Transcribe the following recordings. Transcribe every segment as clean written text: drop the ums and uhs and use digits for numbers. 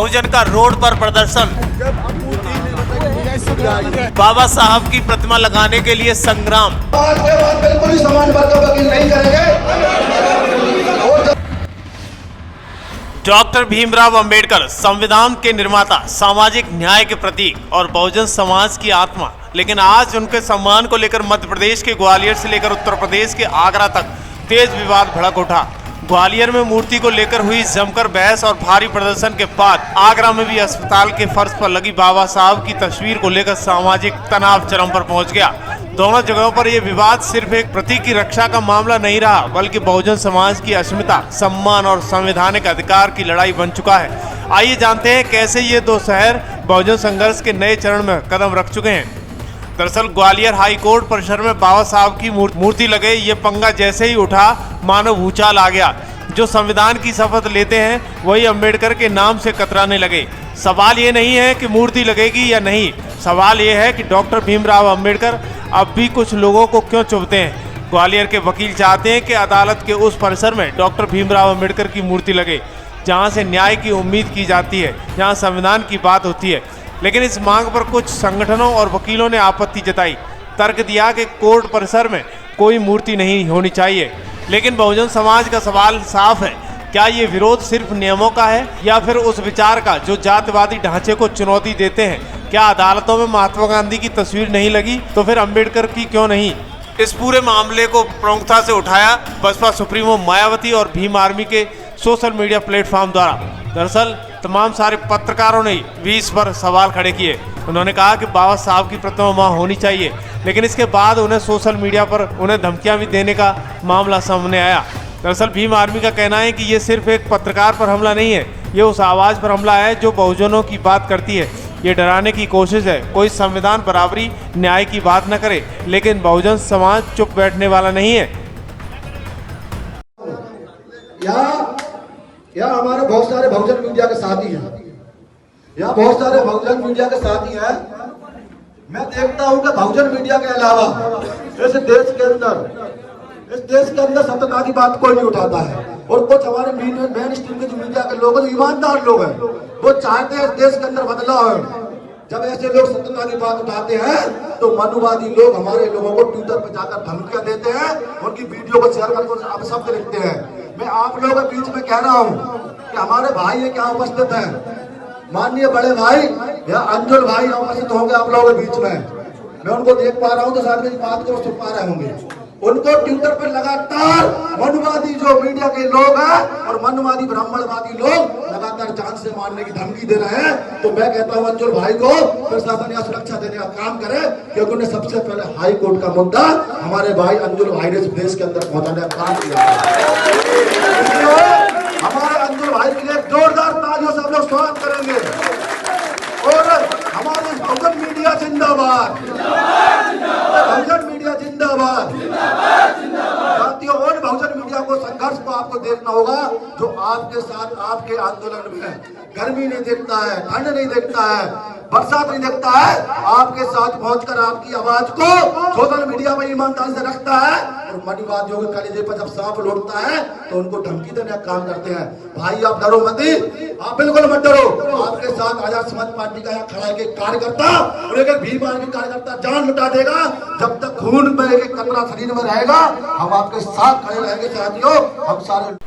बहुजन का रोड पर प्रदर्शन, बाबा साहब की प्रतिमा लगाने के लिए संग्राम। आज के बाद बिल्कुल ही समाज वर्ग का वकील नहीं करेंगे। डॉक्टर भीमराव अंबेडकर संविधान के निर्माता, सामाजिक न्याय के प्रतीक और बहुजन समाज की आत्मा, लेकिन आज उनके सम्मान को लेकर मध्य प्रदेश के ग्वालियर से लेकर उत्तर प्रदेश के आगरा तक तेज विवाद भड़क उठा। ग्वालियर में मूर्ति को लेकर हुई जमकर बहस और भारी प्रदर्शन के बाद आगरा में भी अस्पताल के फर्श पर लगी बाबा साहब की तस्वीर को लेकर सामाजिक तनाव चरम पर पहुंच गया। दोनों जगहों पर यह विवाद सिर्फ एक प्रतीक की रक्षा का मामला नहीं रहा, बल्कि बहुजन समाज की अस्मिता, सम्मान और संवैधानिक अधिकार की लड़ाई बन चुका है। आइए जानते हैं कैसे ये दो शहर बहुजन संघर्ष के नए चरण में कदम रख चुके हैं। दरअसल ग्वालियर हाई कोर्ट परिसर में बाबा साहब की मूर्ति लगे ये पंगा जैसे ही उठा, मानो भूचाल आ गया। जो संविधान की शपथ लेते हैं वही अंबेडकर के नाम से कतराने लगे। सवाल ये नहीं है कि मूर्ति लगेगी या नहीं, सवाल ये है कि डॉक्टर भीमराव अंबेडकर अब भी कुछ लोगों को क्यों चुभते हैं। ग्वालियर के वकील चाहते हैं कि अदालत के उस परिसर में डॉक्टर भीमराव अंबेडकर की मूर्ति लगे जहां से न्याय की उम्मीद की जाती है, जहां संविधान की बात होती है। लेकिन इस मांग पर कुछ संगठनों और वकीलों ने आपत्ति जताई, तर्क दिया कि कोर्ट परिसर में कोई मूर्ति नहीं होनी चाहिए। लेकिन बहुजन समाज का सवाल साफ है, क्या ये विरोध सिर्फ नियमों का है या फिर उस विचार का जो जातिवादी ढांचे को चुनौती देते हैं। क्या अदालतों में महात्मा गांधी की तस्वीर नहीं लगी तो फिर अंबेडकर की क्यों नहीं। इस पूरे मामले को प्रमुखता से उठाया बसपा सुप्रीमो मायावती और भीम आर्मी के सोशल मीडिया प्लेटफॉर्म द्वारा। दरअसल तमाम सारे पत्रकारों ने भी इस पर सवाल खड़े किए। उन्होंने कहा कि बाबा साहब की प्रतिमा वहाँ होनी चाहिए, लेकिन इसके बाद उन्हें सोशल मीडिया पर उन्हें धमकियां भी देने का मामला सामने आया। दरअसल भीम आर्मी का कहना है कि ये सिर्फ एक पत्रकार पर हमला नहीं है, ये उस आवाज़ पर हमला है जो बहुजनों की बात करती है। ये डराने की कोशिश है। कोई संविधान बराबरी न्याय की बात न करे, लेकिन बहुजन समाज चुप बैठने वाला नहीं है। यहाँ हमारे बहुत सारे बहुजन मीडिया के साथी हैं, यहाँ बहुत सारे बहुजन मीडिया के साथी हैं। मैं देखता हूँ कि बहुजन मीडिया के अलावा इस देश के अंदर सत्यता की बात कोई नहीं उठाता है। और कुछ हमारे मेन स्ट्रीम के जो मीडिया के लोग हैं, ईमानदार लोग हैं, वो चाहते हैं इस देश के अंदर बदलाव है। जब ऐसे लोग सत्यता की बात उठाते हैं तो मनुवादी लोग हमारे लोगों को ट्विटर पर जाकर धमकियां देते हैं, उनकी वीडियो को शेयर करके अपशब्द लिखते हैं। मैं आप लोगों के बीच में कह रहा हूं कि हमारे भाई ये क्या उपस्थित है, माननीय बड़े भाई या अंजुल भाई उपस्थित होंगे आप लोगों के बीच में। मैं उनको देख पा रहा हूं तो शायद मेरी बात को सुन पा रहे होंगे। उनको ट्विटर पर लगातार मनुवादी जो मीडिया के लोग हैं और मनुवादी ब्राह्मणवादी लोग लगातार जान से मारने की धमकी दे रहे हैं। तो मैं कहता हूं अंजुल भाई को प्रशासन या सुरक्षा देने का काम करे, क्योंकि उन्होंने सबसे पहले हाई कोर्ट का मुद्दा हमारे भाई अंजुल भाई ने देश के अंदर पहुंचाने का काम किया। हमारे अंजुल भाई के लिए जोरदार तालियों से हम लोग स्वागत करेंगे। और हमारे बहुजन मीडिया जिंदाबाद, बहुजन मीडिया जिंदाबाद। साथियों, और बहुजन मीडिया को संघर्ष को आपको देखना होगा जो आपके साथ आपके आंदोलन में गर्मी नहीं देखता है, ठंड नहीं देखता है, बरसात नहीं देखता है, आपके साथ पहुंचकर आपकी आवाज को सोशल मीडिया में ईमानदारी से रखता है। और मनुवादियों के कलेजे पर जब सांप लौटता है तो उनको धमकी देने का काम करते हैं। भाई आप डरो मत, आप बिल्कुल मत डरो। आपके साथ आजाद समाज पार्टी का यहाँ खड़ा एक कार्यकर्ता और एक भीम आर्मी कार्यकर्ता जान लुटा देगा। जब तक खून में एक कतरा शरीर में रहेगा हम आपके साथ खड़े रहेंगे। साथियों, हम सारे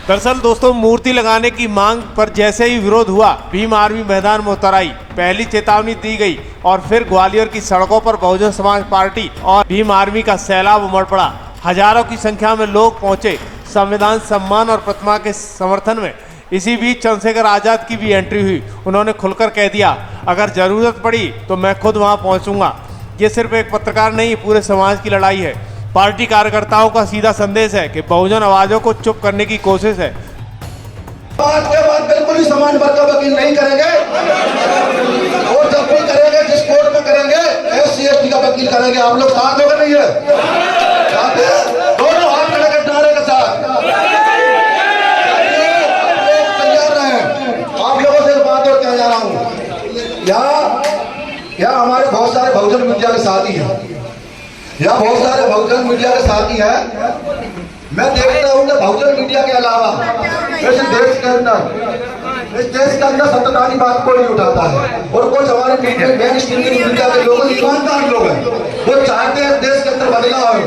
दरअसल दोस्तों, मूर्ति लगाने की मांग पर जैसे ही विरोध हुआ, भीम आर्मी मैदान में उतर आई। पहली चेतावनी दी गई और फिर ग्वालियर की सड़कों पर बहुजन समाज पार्टी और भीम आर्मी का सैलाब उमड़ पड़ा। हजारों की संख्या में लोग पहुंचे संविधान सम्मान और प्रतिमा के समर्थन में। इसी बीच चंद्रशेखर आजाद की भी एंट्री हुई। उन्होंने खुलकर कह दिया, अगर जरूरत पड़ी तो मैं खुद वहां पहुंचूंगा। ये सिर्फ एक पत्रकार नहीं, पूरे समाज की लड़ाई है। पार्टी कार्यकर्ताओं का सीधा संदेश है कि बहुजन आवाजों को चुप करने की कोशिश है। आज के बाद बिल्कुल ही समाज वर्ग का वकील नहीं करेंगे, और जब भी करेंगे जिस कोर्ट में करेंगे SC ST का वकील करेंगे। आप लोग साथ होगा नहीं है? दोनों हाथ खड़े कर नारे के साथ तैयार रहे। आप लोगों से बात और कह जा रहा हूँ, यहाँ हमारे बहुत सारे बहुजन मीडिया के साथी हैं, यहाँ बहुत सारे बहुजन मीडिया के साथी हैं। मैं देखता हूँ कि बहुजन मीडिया के अलावा इस देश के अंदर इस देश के अंदर सत्यता की बात कोई नहीं उठाता है। और कुछ हमारे मेन स्ट्रीम मीडिया के लोग ईमानदार लोग हैं, वो चाहते हैं देश के अंदर बदलाव हो।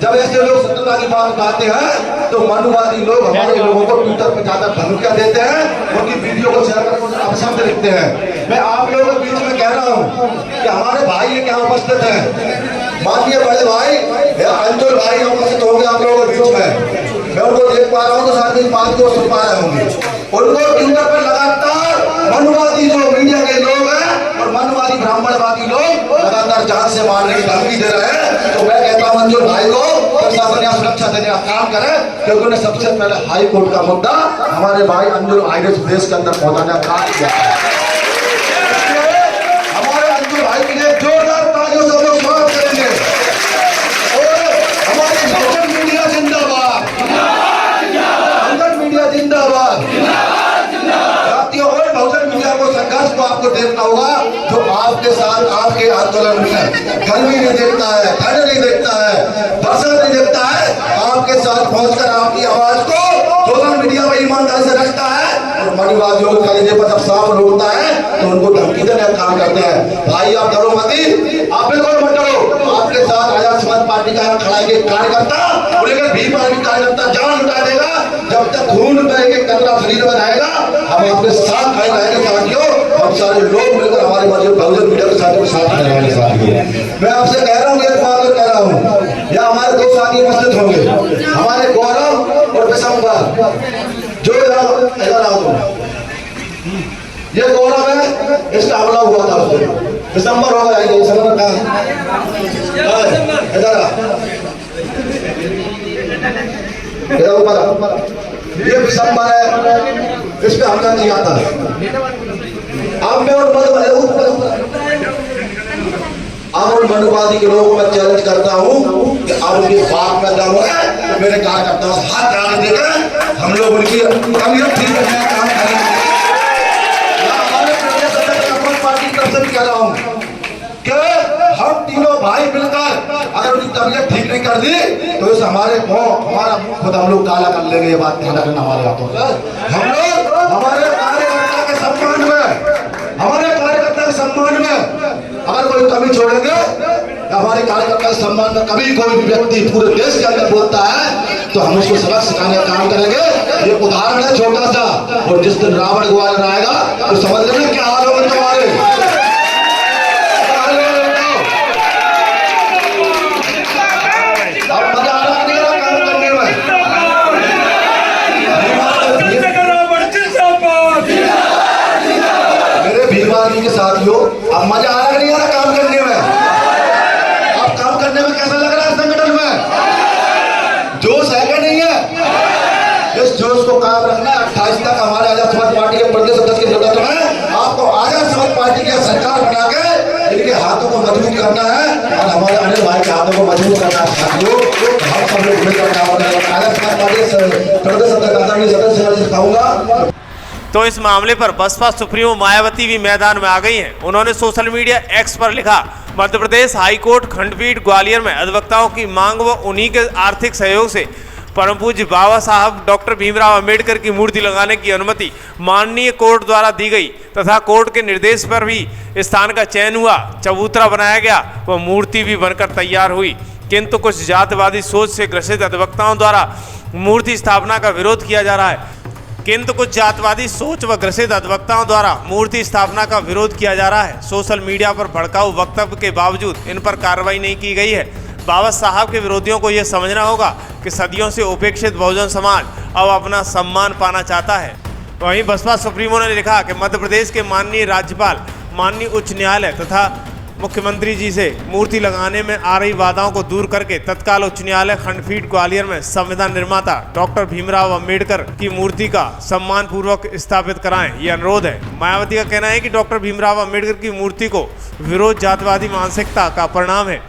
जब ऐसे लोग सत्यता की बात उठाते हैं तो मनुवादी लोग हमारे लोगों को ट्विटर पे ज्यादा धमकियां देते हैं, उनकी वीडियो को शेयर करके अपशब्द लिखते हैं। मैं आप लोगों के बीच में कह रहा हूँ कि हमारे भाई ये क्या उपस्थित है, माननीय बड़े भाई अंजुल भाई उपस्थित होंगे आप लोगों के बीच में। मैं उनको देख पा रहा हूँ तो साथ में बात को सुन पा रहे होंगे। उनको ट्विटर पर लगातार मनुवादी जो मीडिया के लोग हैं और मनुवादी ब्राह्मणवादी लोग लगातार जान से मारने की धमकी दे रहे हैं। तो मैं कहता हूँ अंजुल भाई को प्रशासन या सुरक्षा देने का काम करे, क्योंकि उन्हें सबसे पहले हाई कोर्ट का मुद्दा हमारे भाई अंजुल भाई ने देश के अंदर पहुंचाने का काम किया है। हमारे अंजुल भाई के लिए जोरदार तालियों से लोग स्वागत करेंगे। और हमारी बहुजन मीडिया जिंदाबाद, बहुजन मीडिया जिंदाबाद। साथियों, और बहुजन मीडिया को संघर्ष को आपको देखना होगा, तो आपके साथ आपके आंदोलन में गर्मी नहीं देखता है, ठंड नहीं देखता है, बरसात नहीं देखता है, आपके साथ पहुंचकर आपकी आवाज को सोशल मीडिया पर ईमानदारी से रखता है। और मनुवादियों के कलेजे पर जब सांप लौटता है तो उनको धमकी देने का काम करते हैं। भाई आप डरो मत, आप बिल्कुल मत डरो। आपके साथ आजाद समाज पार्टी का खड़ा एक कार्यकर्ता और एक भीम आर्मी कार्यकर्ता जान लुटा देगा। जब तक खून बह के कतरा शरीर में रहेगा, हम आपके साथ खड़े रहेंगे साथियों। हम सारे लोग मिलकर हमारे बहुजन मीडिया के साथ खड़े रहेंगे साथियों। मैं आपसे कह रहा हूँ, एक बात और कह रहा हूँ, या हमारे दो साथी उपस्थित होंगे, हमारे गौरव और विशंबर। जो इधर आओ, ये गौरव है, इसका हमला हुआ था उस दिन, दिसंबर हो गया, दिसंबर का इधर ऊपर, ये दिसंबर है, इस पे हमला नहीं आता। अब मैं और मनुवादी के लोगों को चैलेंज करता हूँ कि अब उनकी बात में दम है तो मेरे कार्यकर्ताओं से हाथ डाल देकर हम लोग उनकी कमियां ठीक करने का काम करेंगे। हमारे प्रदेश अध्यक्ष पार्टी की तरफ से भी कह रहा हूँ कि हम तीनों भाई मिलकर अगर उनकी तबीयत ठीक नहीं कर दी तो इस हमारा मुंह खुद हम लोग काला कर लेंगे। ये बात ध्यान रखना हमारे हाथों से। हम लोग हमारे कार्यकर्ता के सम्मान में, हमारे कार्यकर्ता के सम्मान में अगर कोई कमी छोड़ेंगे, हमारे कार्यकर्ता के सम्मान में कभी कोई व्यक्ति पूरे देश के अंदर बोलता है तो हम उसको सबक सिखाने का काम करेंगे। ये उदाहरण है छोटा सा, और जिस दिन रावण ग्वालियर आएगा तो समझ लेना क्या हाल होगा तुम्हारे। अब मजा आ रहा है काम करने में। मेरे भीम आर्मी के साथियों, अब मजा आ रहा नहीं आ रहा काम करने में? अब काम करने में कैसा लग रहा है संगठन में? जोश है क्या नहीं है? इस जोश को कायम रखना है। 28 तक हमारे आजाद समाज पार्टी के प्रदेश अध्यक्ष के नेतृत्व में आपको आजाद समाज पार्टी की सरकार बना के इनके हाथों को मजबूत करना है और हमारे अनिल भाई के हाथों को मजबूत करना है साथियों। हम सब लोग मिलकर काम करेंगे। आजाद समाज पार्टी प्रदेश अध्यक्ष सदस्य कहूंगा। तो इस मामले पर बसपा सुप्रीमो मायावती भी मैदान में आ गई हैं। उन्होंने सोशल मीडिया एक्स पर लिखा, मध्य प्रदेश हाईकोर्ट खंडपीठ ग्वालियर में अधिवक्ताओं की मांग व उन्हीं के आर्थिक सहयोग से परम पूज्य बाबा साहब डॉक्टर भीमराव अंबेडकर की मूर्ति लगाने की अनुमति माननीय कोर्ट द्वारा दी गई तथा कोर्ट के निर्देश पर भी स्थान का चयन हुआ, चबूतरा बनाया गया व मूर्ति भी बनकर तैयार हुई। किंतु कुछ जातिवादी सोच से ग्रसित अधिवक्ताओं द्वारा मूर्ति स्थापना का विरोध किया जा रहा है। मूर्ति स्थापना का विरोध किया जा रहा है। सोशल मीडिया पर भड़काऊ वक्तव्य के बावजूद इन पर कार्रवाई नहीं की गई है। बाबा साहब के विरोधियों को यह समझना होगा कि सदियों से उपेक्षित बहुजन समाज अब अपना सम्मान पाना चाहता है। वहीं बसपा सुप्रीमो ने लिखा कि मध्य प्रदेश के माननीय राज्यपाल, माननीय उच्च न्यायालय तथा मुख्यमंत्री जी से मूर्ति लगाने में आ रही बाधाओं को दूर करके तत्काल उच्च न्यायालय खंडपीठ ग्वालियर में संविधान निर्माता डॉक्टर भीमराव अंबेडकर की मूर्ति का सम्मान पूर्वक स्थापित कराएं, ये अनुरोध है। मायावती का कहना है कि डॉक्टर भीमराव अंबेडकर की मूर्ति को विरोध जातिवादी मानसिकता का परिणाम है।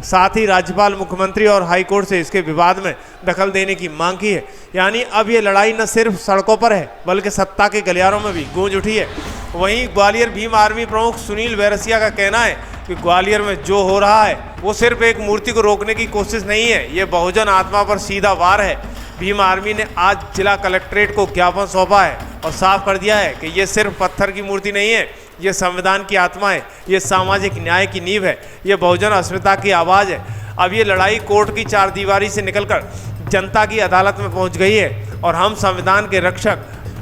साथ ही राज्यपाल, मुख्यमंत्री और हाईकोर्ट से इसके विवाद में दखल देने की मांग की है। यानी अब ये लड़ाई न सिर्फ सड़कों पर है बल्कि सत्ता के गलियारों में भी गूंज उठी है। वहीं ग्वालियर भीम आर्मी प्रमुख सुनील वैरसिया का कहना है कि ग्वालियर में जो हो रहा है वो सिर्फ एक मूर्ति को रोकने की कोशिश नहीं है, ये बहुजन आत्मा पर सीधा वार है। भीम आर्मी ने आज जिला कलेक्ट्रेट को ज्ञापन सौंपा है और साफ कर दिया है कि ये सिर्फ पत्थर की मूर्ति नहीं है, ये संविधान की आत्मा है, ये सामाजिक न्याय की नींव है, ये बहुजन अस्मिता की आवाज़ है। अब ये लड़ाई कोर्ट की चारदीवारी से निकलकर जनता की अदालत में पहुंच गई है और हम संविधान के रक्षक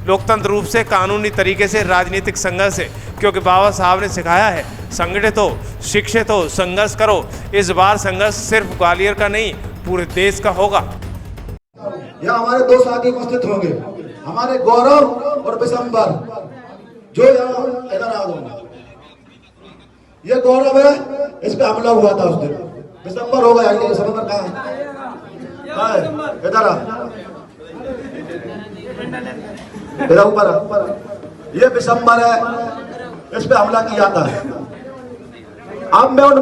लोकतंत्र रूप से कानूनी तरीके से राजनीतिक संघर्ष है, क्योंकि बाबा साहब ने सिखाया है संगठित हो, शिक्षित हो, संघर्ष करो। इस बार संघर्ष सिर्फ ग्वालियर का नहीं, पूरे देश का होगा। यहाँ हमारे दो साथी उपस्थित होंगे, हमारे गौरव और विशंबर, जो यहाँ इधर आ दो। ये गौरव है, इस पे हमला हुआ था उस दिन। विशंबर होगा, ये समंदर कहाँ है? इधर आ, इधर ऊपर। ये विशंबर है, इस पे हमला किया था। अब मैं उन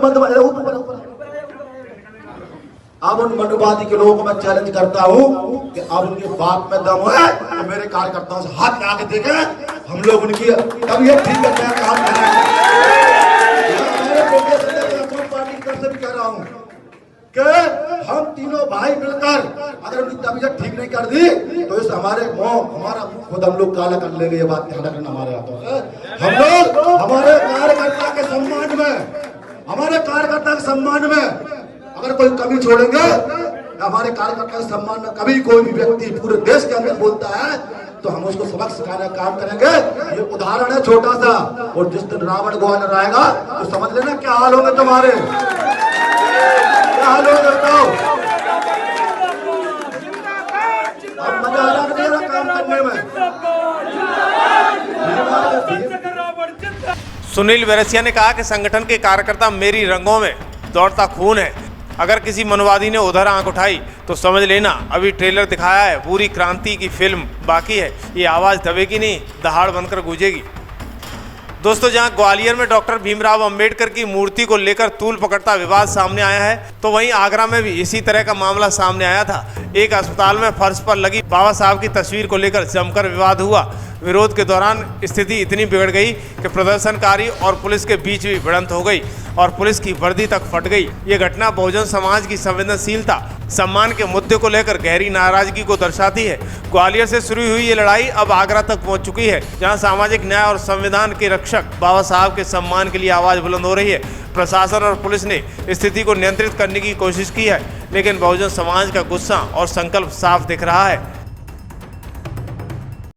मनुवादी के लोगों को मैं चैलेंज करता हूं कि अब उनके बाप में दम है तो मेरे कार्यकर्ताओं से हाथ लगा के देखें, हम लोग उनकी तबीयत ठीक करने का काम करेंगे। पार्टी की तरफ से भी कह रहा हूं कि हम तीनों भाई मिलकर अगर उनकी तबीयत ठीक नहीं कर दी तो इस हमारा मुंह खुद हम लोग काला कर लेंगे। ये बात ध्यान रखना हमारे हाथों से। हम लोग हमारे कार्यकर्ता के सम्मान में अगर कोई कमी छोड़ेंगे, हमारे कार्यकर्ता के सम्मान में कभी कोई भी व्यक्ति पूरे देश के अंदर बोलता है तो हम उसको सबक सिखाने का काम करेंगे। ये उदाहरण है छोटा सा, और जिस दिन रावण ग्वालियर आएगा तो समझ लेना क्या हाल होंगे तुम्हारे, क्या हाल होंगे बताओ। अब मजा आ रहा काम करने में। सुनील वेरसिया ने कहा कि संगठन के कार्यकर्ता मेरी रंगों में दौड़ता खून है। अगर किसी मनवादी ने उधर आंख उठाई तो समझ लेना अभी ट्रेलर दिखाया है, पूरी क्रांति की फिल्म बाकी है। ये आवाज़ दबेगी नहीं, दहाड़ बनकर गूंजेगी। दोस्तों, जहां ग्वालियर में डॉक्टर भीमराव अंबेडकर की मूर्ति को लेकर तूल पकड़ता विवाद सामने आया है, तो वहीं आगरा में भी इसी तरह का मामला सामने आया था। एक अस्पताल में फर्श पर लगी बाबा साहब की तस्वीर को लेकर जमकर विवाद हुआ। विरोध के दौरान स्थिति इतनी बिगड़ गई कि प्रदर्शनकारी और पुलिस के बीच भी भिड़ंत हो गई और पुलिस की वर्दी तक फट गई। ये घटना बहुजन समाज की संवेदनशीलता, सम्मान के मुद्दे को लेकर गहरी नाराजगी को दर्शाती है। ग्वालियर से शुरू हुई ये लड़ाई अब आगरा तक पहुंच चुकी है, जहां सामाजिक न्याय और संविधान के रक्षक बाबा साहब के सम्मान के लिए आवाज़ बुलंद हो रही है। प्रशासन और पुलिस ने स्थिति को नियंत्रित करने की कोशिश की है, लेकिन बहुजन समाज का गुस्सा और संकल्प साफ दिख रहा है।